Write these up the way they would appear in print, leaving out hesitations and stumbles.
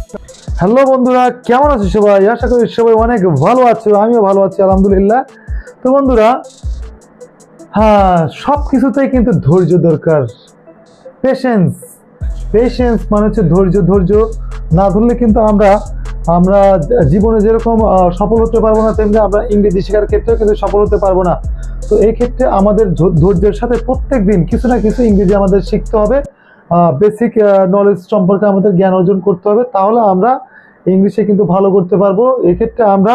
Hello বন্ধুরা, কেমন আছো সবাই? আশা করি সবাই অনেক ভালো আছো, আমিও ভালো আছি আলহামদুলিল্লাহ। তো বন্ধুরা, হ্যাঁ, সব কিছুতেই কিন্তু ধৈর্য দরকার। পেশেন্স। পেশেন্স মানে হচ্ছে ধৈর্য। ধৈর্য না ধরলে কিন্তু আমরা আমরা জীবনে যেরকম সফল হতে পারবো না, তেমনি আমরা ইংরেজি শেখার ক্ষেত্রেও কিন্তু সফল হতে পারবো না। তো এই ক্ষেত্রে আমাদের ধৈর্যের সাথে প্রত্যেক দিন কিছু না কিছু ইংরেজি আমাদের শিখতে হবে। বেসিক নলেজ সম্পর্কে আমাদের জ্ঞান অর্জন করতে হবে, তাহলে আমরা ইংলিশে কিন্তু ভালো করতে পারবো। এক্ষেত্রে আমরা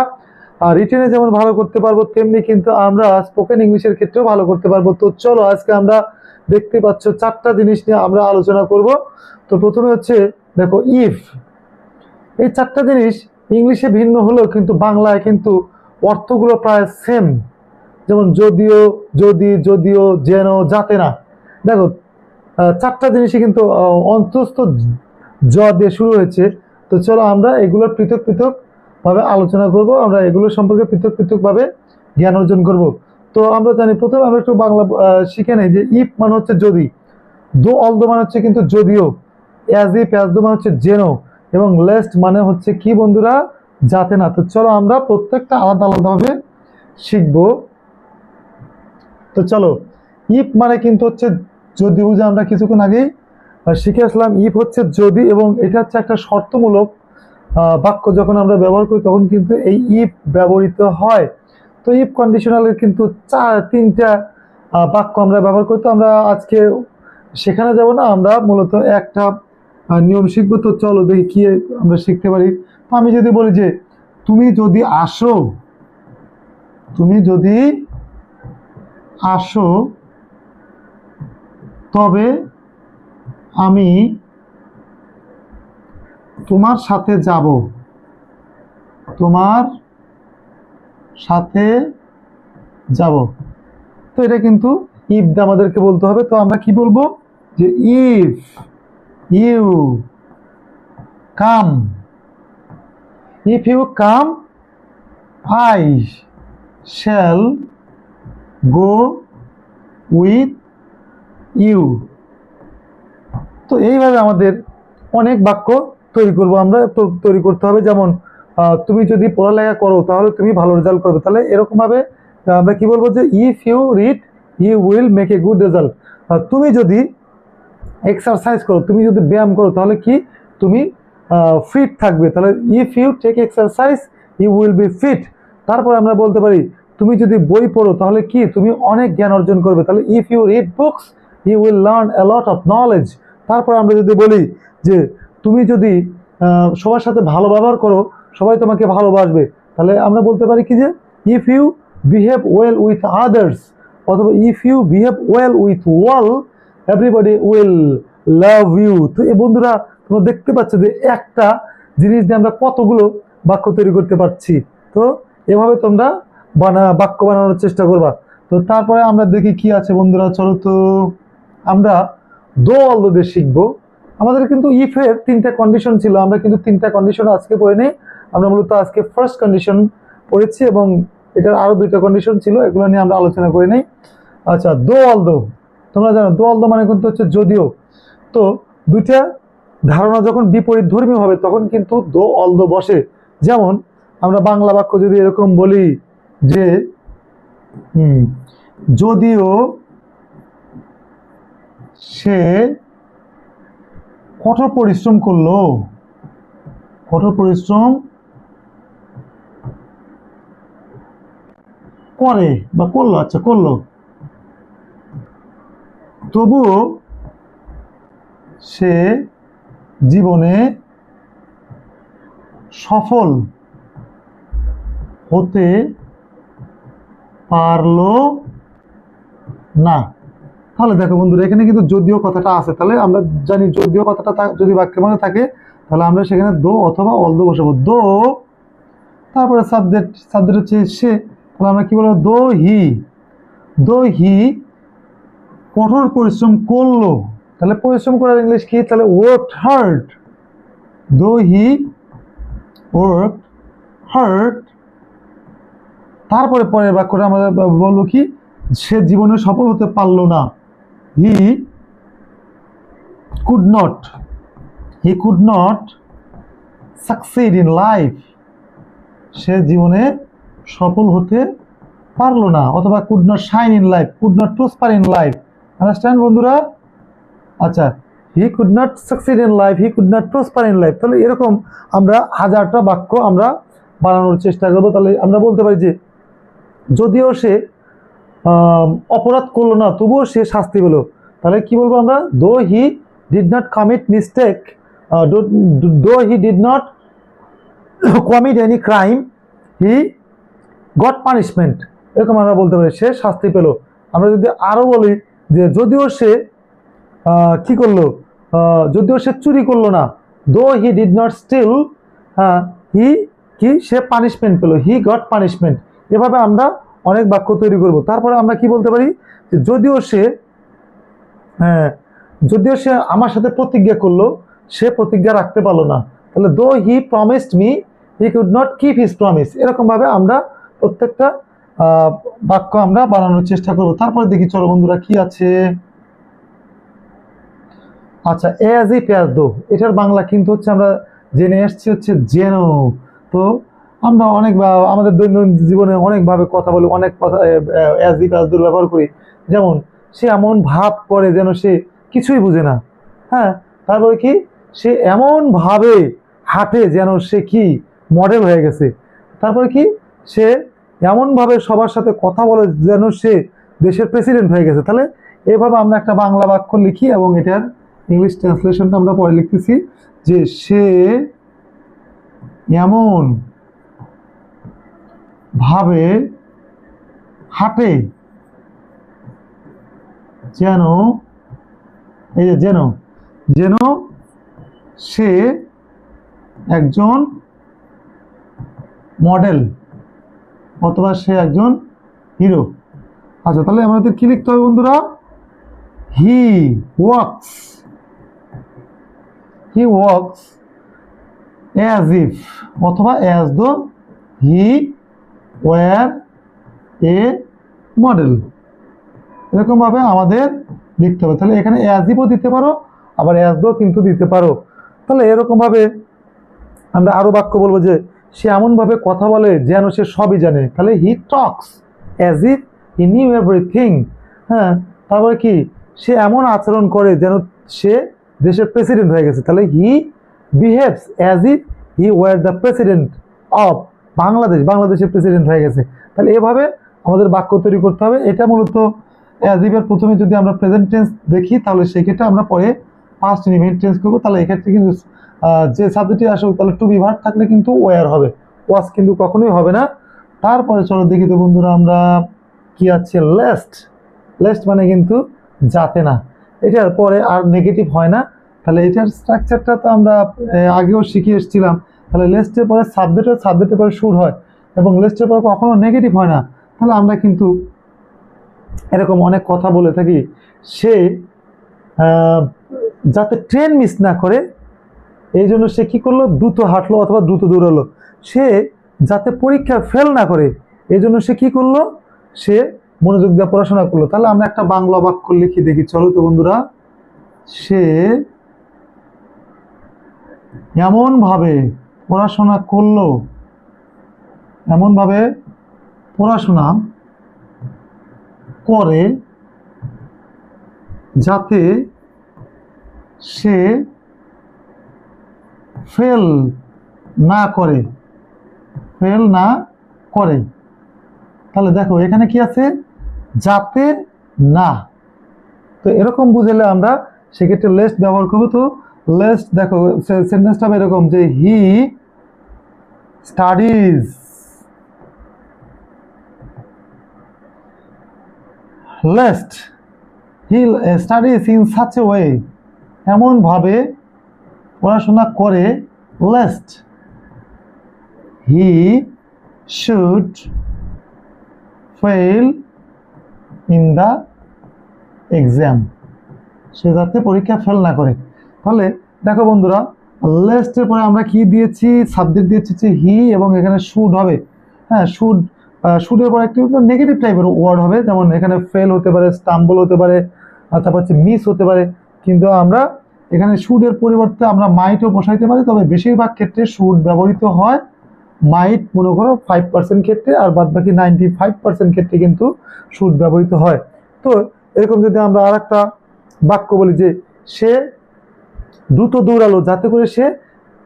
রিটেনে যেমন ভালো করতে পারবো, তেমনি কিন্তু আমরা স্পোকেন ইংলিশের ক্ষেত্রেও ভালো করতে পারবো। তো চলো, আজকে আমরা দেখতে পাচ্ছ 4টা জিনিস নিয়ে আমরা আলোচনা করব। তো প্রথমে হচ্ছে দেখো, ইফ। এই 4টা জিনিস ইংলিশে ভিন্ন হলেও কিন্তু বাংলায় কিন্তু অর্থগুলো প্রায় সেম। যেমন যদিও, যদি, যদিও, যেন, যাতে না। দেখো, 4টা জিনিসই কিন্তু অন্তস্থ জ দিয়ে শুরু হয়েছে। তো চলো আমরা এগুলোর পৃথক পৃথক ভাবে আলোচনা করব, আমরা এগুলো সম্পর্কে পৃথক পৃথক ভাবে জ্ঞান অর্জন করব। তো আমরা জানি, প্রথমে আমরা একটু বাংলা শিখে নেই যে ইফ মানে হচ্ছে যদি, দো অল দো মানে হচ্ছে কিন্তু যদিও, অ্যাজ ইফ অ্যাজ দো মানে হচ্ছে যেন, এবং লেস্ট মানে হচ্ছে কি বন্ধুরা? যাতে না। তো চলো আমরা প্রত্যেকটা আলাদা আলাদাভাবে শিখবো। তো চলো, ইফ মানে কিন্তু হচ্ছে যদি, বুঝে আমরা কিছুক্ষণ আগেই শিখে আসলাম। ইফ হচ্ছে যদি, এবং এটা হচ্ছে একটা শর্তমূলক বাক্য। যখন আমরা ব্যবহার করি তখন কিন্তু এই ইফ ব্যবহৃত হয়। তো ইফ কন্ডিশনালের কিন্তু 3টা বাক্য আমরা ব্যবহার করি। তো আমরা আজকে সেখানে যাব না, আমরা মূলত একটা নিয়ম শিখবো। তো চলো দেখি কি আমরা শিখতে পারি। তো আমি যদি বলি যে তুমি যদি আসো, তুমি যদি আসো তবে আমি তোমার সাথে যাব, তোমার সাথে যাব। তো এটা কিন্তু ইফ দিয়ে আমাদেরকে বলতে হবে। তো আমরা কি বলবো? যে if you come, if you come I shall go with you. তো এইভাবে আমাদের অনেক বাক্য তৈরি করব, আমরা তৈরি করতে হবে। যেমন তুমি যদি পড়ালেখা করো তাহলে তুমি ভালো রেজাল্ট করবে। তাহলে এরকম ভাবে আমরা কি বলবো? যে if you read you will make a good result. তুমি যদি এক্সারসাইজ করো, তুমি যদি ব্যায়াম করো, তাহলে কি তুমি ফিট থাকবে। তাহলে if you take exercise you will be fit. তারপর আমরা বলতে পারি, তুমি যদি বই পড়ো তাহলে কি তুমি অনেক জ্ঞান অর্জন করবে। তাহলে if you read books you will learn a lot of knowledge. তারপর আমরা যদি বলি যে তুমি যদি সবার সাথে ভালো ব্যবহার করো, সবাই তোমাকে ভালোবাসবে। তাহলে আমরা বলতে পারি কি যে if you behave well with others, অথবা if you behave well with all everybody will love you. তো এই বন্ধুরা, তোমরা দেখতে পাচ্ছ যে একটা জিনিস দিয়ে আমরা কতগুলো বাক্য তৈরি করতে পারছি। তো এভাবে তোমরা বাক্য বানানোর চেষ্টা করবা। তো তারপরে আমরা দেখি কি আছে বন্ধুরা। চলো, তো আমরা দো অল দো দিয়ে শিখবো। আমাদের কিন্তু ইফের 3টা কন্ডিশন ছিল, আমরা কিন্তু 3টা কন্ডিশন আজকে পড়ে নেই। আমরা মূলত আজকে ফার্স্ট কন্ডিশন পড়েছি, এবং এটার আরো 2টা কন্ডিশন ছিল, এগুলো নিয়ে আমরা আলোচনা করে নেই। আচ্ছা, দো অল দো, তোমরা জানো দো অল দো মানে কিন্তু হচ্ছে যদিও। তো 2টা ধারণা যখন বিপরীত ধর্মী হবে তখন কিন্তু দো অল দো বসে। যেমন আমরা বাংলা বাক্য যদি এরকম বলি যে যদিও সে কঠোর পরিশ্রম করলো, কঠোর পরিশ্রম করে বা করলো, আচ্ছা করলো, তবুও সে জীবনে সফল হতে পারলো না। তাহলে দেখো বন্ধুরা, এখানে কিন্তু যদিও কথাটা আছে। তাহলে আমরা জানি যদিও কথাটা যদি বাক্যের মধ্যে থাকে তাহলে আমরা সেখানে দো অথবা অল দো বসাবো। দো, তারপরে সাবজেক্ট হচ্ছে সে, তাহলে আমরা কি বলবো? দো হি, দো হি কঠোর পরিশ্রম করলো। তাহলে পরিশ্রম করার ইংলিশ কি? তাহলে ওয়ার্কড হার্ড। দো হি ওয়ার্কড হার্ড। তারপরে পরের বাক্যটা আমরা বলবো কি? সে জীবনে সফল হতে পারলো না। He could not, he could not succeed in life, সে জীবনে সফল হতে পারলো না, অথবা could not shine in life, could not prosper in life. Understand বন্ধুরা? আচ্ছা, he could not succeed in life, he could not prosper in life. তাহলে এরকম আমরা হাজারটা বাক্য আমরা বানানোর চেষ্টা করবো। তাহলে আমরা বলতে পারি যে যদিও সে অপরাধ করলো না তবুও সে শাস্তি পেল। তাহলে কি বলবো আমরা? Though he did not commit mistake, though he did not commit any crime, he got punishment. এরকম আমরা বলতে পারি সে শাস্তি পেল। আমরা যদি আরো বলি যে যদিও সে কি করলো, যদিও সে চুরি করলো না, দো হি ডিড নট স্টিল, হি কি সে পানিশমেন্ট পেল, হি গট পানিশমেন্ট। এভাবে আমরা অনেক বাক্য তৈরি করব। তারপরে আমরা কি বলতে পারি যে যদিও সে আমার সাথে প্রতিজ্ঞা করলো, সে প্রতিজ্ঞা রাখতে পারলো না। তাহলে though he promised me, he could not keep his promise. এরকম ভাবে আমরা প্রত্যেকটা বাক্য আমরা বানানোর চেষ্টা করব। তারপরে দেখি চলো বন্ধুরা কি আছে। আচ্ছা, এজ ইফ অ্যাজ দো, এটার বাংলা কিন্তু হচ্ছে আমরা জেনে এসছি হচ্ছে যেন। তো আমরা আমাদের দৈনন্দিন জীবনে অনেকভাবে কথা বলি, অনেক কথা অ্যাজ ইফ অ্যাজ দো ব্যবহার করি। যেমন সে এমন ভাব করে যেন সে কিছুই বুঝে না। হ্যাঁ, তারপরে কি সে এমন ভাবে হাঁটে যেন সে কি মডেল হয়ে গেছে। তারপরে কি সে এমন ভাবে সবার সাথে কথা বলে যেন সে দেশের প্রেসিডেন্ট হয়ে গেছে। তাহলে এইভাবে আমরা একটা বাংলা বাক্য লিখি এবং এটার ইংলিশ ট্রান্সলেশনটা আমরা পরে লিখতেছি যে সে এমন ভাবে হাঁটে যেন, এই যে যেন, যেন সে একজন মডেল অথবা সে একজন হিরো। আচ্ছা, তাহলে আমাদের কি লিখতে হবে বন্ধুরা? He works, he works as if অথবা অ্যাজ দো হি ওয়ার এ মডেল। এরকম ভাবে আমাদের লিখতে হবে। তাহলে এখানে অ্যাজ ইফও দিতে পারো, আবার অ্যাজ দো কিন্তু দিতে পারো। তাহলে এরকম ভাবে আমরা আরো বাক্য বলবো যে সে এমন ভাবে কথা বলে যেন সে সবই জানে। তাহলে he talks as if he knew everything. হ্যাঁ, তারপরে কি সে এমন আচরণ করে যেন সে দেশের প্রেসিডেন্ট হয়ে গেছে। তাহলে হি behaves as if he war the president of Bangladesh, বাংলাদেশের প্রেসিডেন্ট হয়ে গেছে। তাহলে এভাবে আমাদের বাক্য তৈরি করতে হবে। এটা মূলত অ্যাজ ইফ এর প্রথমে যদি আমরা প্রেজেন্ট টেন্স দেখি তাহলে সেক্ষেত্রে আমরা পরে পাস্ট ইনডিফিনিট টেন্স করবো। তাহলে এক্ষেত্রে কিন্তু যে সাবজেক্টে আসুক তাহলে টু বি ভার্ব থাকলে কিন্তু ওয়ার হবে, ওয়াজ কিন্তু কখনোই হবে না। তারপরে চলো দেখি তো বন্ধুরা আমরা কি আছে। লেস্ট, লেস্ট মানে কিন্তু যাতে না, এটার পরে আর নেগেটিভ হয় না। তাহলে এটার স্ট্রাকচারটা তো আমরা আগেও শিখে এসেছিলাম। তাহলে লেস্টের পরে সাবজেক্টের পরে শুড হয় এবং লেস্টের পরে কখনো নেগেটিভ হয় না। তাহলে আমরা কিন্তু এরকম অনেক কথা বলে থাকি। সে যাতে ট্রেন মিস না করে এই জন্য সে কি করলো, দ্রুত হাঁটলো অথবা দ্রুত দৌড়ালো। সে যাতে পরীক্ষা ফেল না করে এই জন্য সে কি করলো, সে মনোযোগ দিয়ে পড়াশোনা করলো। তাহলে আমরা একটা বাংলা বাক্য লিখি দেখি চলো তো বন্ধুরা। সে এমন ভাবে পড়াশোনা করলো, এমন ভাবে পড়াশোনা করে যাতে সে ফেল না করে, ফেল না করে। তাহলে দেখো এখানে কি আছে, যাতে না। তো এরকম বুঝলে আমরা সেক্ষেত্রে লেস্ট ব্যবহার করবো। তো লেস্ট দেখো সেন্টেন্সটা এরকম যে he studies, lest he studies in such a way, এমন ভাবে পড়াশোনা করে, lest he should fail in the exam, সে যাতে পরীক্ষা ফেল না করে। তাহলে দেখো বন্ধুরা, লেস্টের পরে আমরা কি দিয়েছি, সাবজেক্ট দিয়েছি যে হি এবং এখানে শুড হবে। হ্যাঁ, শুডের পরে একটি নেগেটিভ টাইপের ওয়ার্ড হবে, যেমন এখানে ফেল হতে পারে, স্টাম্বল হতে পারে, তারপর হচ্ছে মিস হতে পারে। কিন্তু আমরা এখানে শুডের পরিবর্তে আমরা মাইটও বসাইতে পারি, তবে বেশিরভাগ ক্ষেত্রে শুড ব্যবহৃত হয়। মাইট মনে করো 5% ক্ষেত্রে, আর বাদ বাকি 95% ক্ষেত্রে কিন্তু শুড ব্যবহৃত হয়। তো এরকম যদি আমরা আর একটা বাক্য বলি যে সে দ্রুত দৌড়ালো যাতে করে সে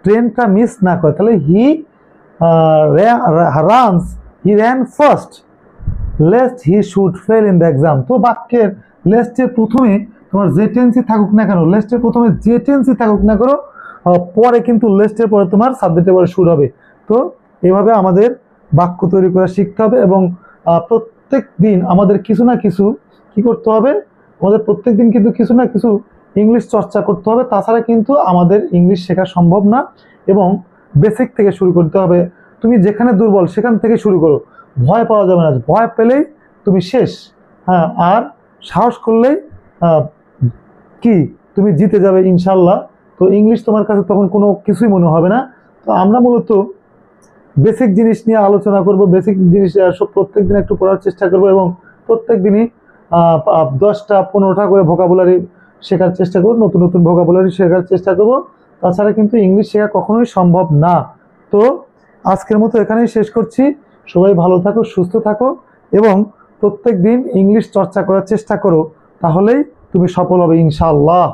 ট্রেনটা মিস না করে, তাহলে he ran first least he should fail in the exam. তো বাক্যের লেস্টের প্রথমে তোমার যে টেন্সই থাকুক না কেন, লেস্টের প্রথমে যে টেন্সই থাকুক না করো, পরে কিন্তু লেস্টের পরে তোমার সাবজেক্টের পরে শুরু হবে। তো এইভাবে আমাদের বাক্য তৈরি করা শিখতে হবে, এবং প্রত্যেক দিন আমাদের কিছু না কিছু কি করতে হবে, আমাদের প্রত্যেক দিন কিন্তু কিছু না কিছু ইংলিশ চর্চা করতে হবে, তাছাড়া কিন্তু আমাদের ইংলিশ শেখা সম্ভব না। এবং বেসিক থেকে শুরু করতে হবে। তুমি যেখানে দুর্বল সেখান থেকে শুরু করো, ভয় পাওয়া যাবে না, ভয় পেলেই তুমি শেষ। হ্যাঁ, আর সাহস করলেই কি তুমি জিতে যাবে ইনশাল্লাহ। তো ইংলিশ তোমার কাছে তখন কোনো কিছুই মনে হবে না। তো আমরা মূলত বেসিক জিনিস নিয়ে আলোচনা করব, বেসিক জিনিস সব প্রত্যেক দিন একটু পড়ার চেষ্টা করব, এবং প্রত্যেক দিনই 10টা 15টা করে ভোকাবুলারি শেখার চেষ্টা করব, নতুন নতুন ভোকাবুলারি শেখার চেষ্টা করব। তাছাড়া কিন্তু ইংলিশ শেখা কখনোই সম্ভব না। তো আজকের মতো এখানেই শেষ করছি। সবাই ভালো থাকো, সুস্থ থাকো, এবং প্রত্যেক দিন ইংলিশ চর্চা করার চেষ্টা করো, তাহলেই তুমি সফল হবে ইনশাআল্লাহ।